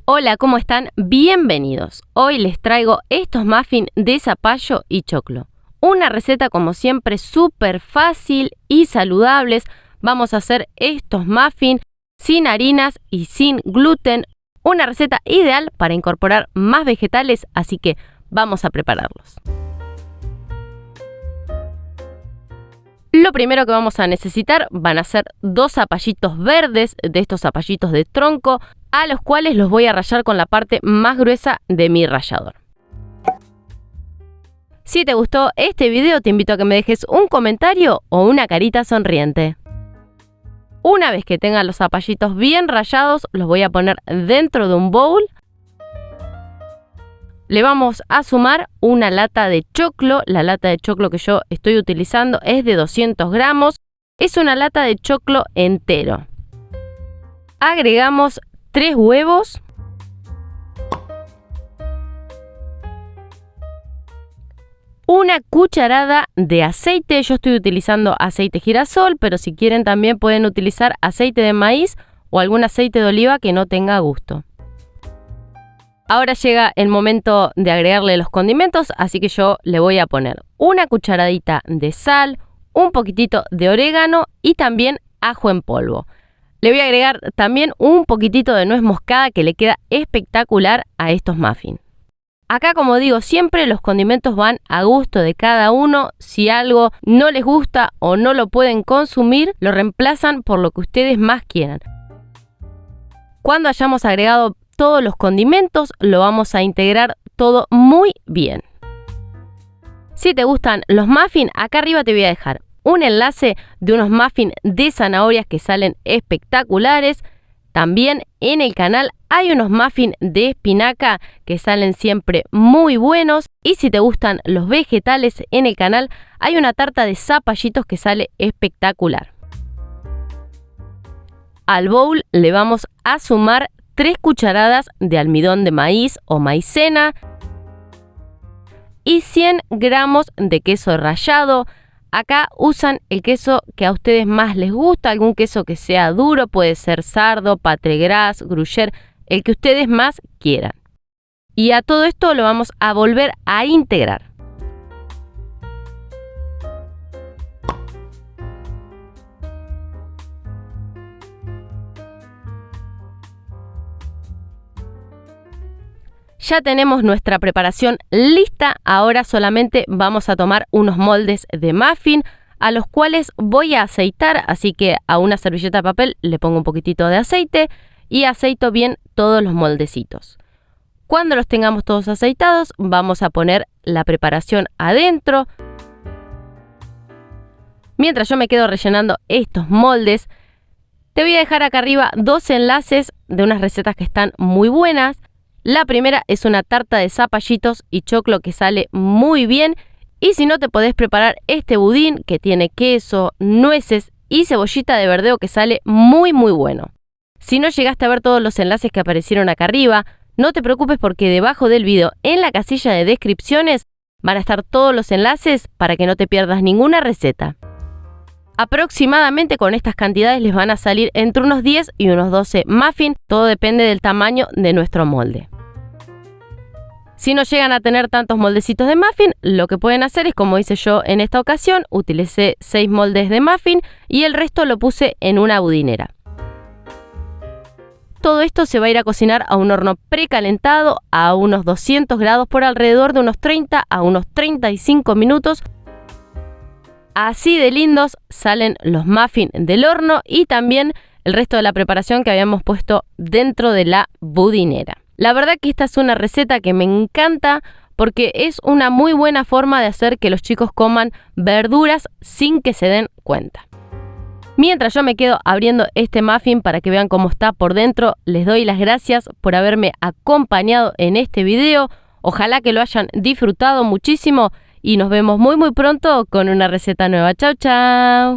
Hola, ¿cómo están? Bienvenidos. Hoy les traigo estos muffins de zapallo y choclo. Una receta como siempre súper fácil y saludables. Vamos a hacer estos muffins sin harinas y sin gluten. Una receta ideal para incorporar más vegetales, así que vamos a prepararlos. Lo primero que vamos a necesitar van a ser 2 zapallitos verdes, de estos zapallitos de tronco, a los cuales los voy a rallar con la parte más gruesa de mi rallador. Si te gustó este video, te invito a que me dejes un comentario o una carita sonriente. Una vez que tenga los zapallitos bien rallados, los voy a poner dentro de un bowl. Le vamos a sumar una lata de choclo. La lata de choclo que yo estoy utilizando es de 200 gramos. Es una lata de choclo entero. Agregamos 3 huevos. Una cucharada de aceite. Yo estoy utilizando aceite girasol, pero si quieren también pueden utilizar aceite de maíz o algún aceite de oliva que no tenga gusto. Ahora llega el momento de agregarle los condimentos, así que yo le voy a poner una cucharadita de sal, un poquitito de orégano y también ajo en polvo. Le voy a agregar también un poquitito de nuez moscada que le queda espectacular a estos muffins. Acá, como digo siempre, los condimentos van a gusto de cada uno. Si algo no les gusta o no lo pueden consumir, lo reemplazan por lo que ustedes más quieran. Cuando hayamos agregado todos los condimentos, lo vamos a integrar todo muy bien. Si te gustan los muffins, acá arriba te voy a dejar un enlace de unos muffins de zanahorias que salen espectaculares. También en el canal hay unos muffins de espinaca que salen siempre muy buenos. Y si te gustan los vegetales, en el canal hay una tarta de zapallitos que sale espectacular. Al bowl le vamos a sumar 3 cucharadas de almidón de maíz o maicena y 100 gramos de queso rallado. Acá usan el queso que a ustedes más les gusta, algún queso que sea duro, puede ser sardo, pâté gras, gruyère, el que ustedes más quieran. Y a todo esto lo vamos a volver a integrar. Ya tenemos nuestra preparación lista. Ahora solamente vamos a tomar unos moldes de muffin a los cuales voy a aceitar, así que a una servilleta de papel le pongo un poquitito de aceite y aceito bien todos los moldecitos. Cuando los tengamos todos aceitados, vamos a poner la preparación adentro. Mientras yo me quedo rellenando estos moldes, te voy a dejar acá arriba 2 enlaces de unas recetas que están muy buenas. La primera es una tarta de zapallitos y choclo que sale muy bien. Y si no te podés preparar este budín que tiene queso, nueces y cebollita de verdeo que sale muy bueno. Si no llegaste a ver todos los enlaces que aparecieron acá arriba, no te preocupes porque debajo del video en la casilla de descripciones van a estar todos los enlaces para que no te pierdas ninguna receta. Aproximadamente con estas cantidades les van a salir entre unos 10 y unos 12 muffins, todo depende del tamaño de nuestro molde. Si no llegan a tener tantos moldecitos de muffin, lo que pueden hacer es, como hice yo en esta ocasión, utilicé 6 moldes de muffin y el resto lo puse en una budinera. Todo esto se va a ir a cocinar a un horno precalentado a unos 200 grados por alrededor de unos 30 a unos 35 minutos. Así de lindos salen los muffins del horno y también el resto de la preparación que habíamos puesto dentro de la budinera. La verdad que esta es una receta que me encanta porque es una muy buena forma de hacer que los chicos coman verduras sin que se den cuenta. Mientras yo me quedo abriendo este muffin para que vean cómo está por dentro, les doy las gracias por haberme acompañado en este video. Ojalá que lo hayan disfrutado muchísimo y nos vemos muy pronto con una receta nueva. Chau, chau.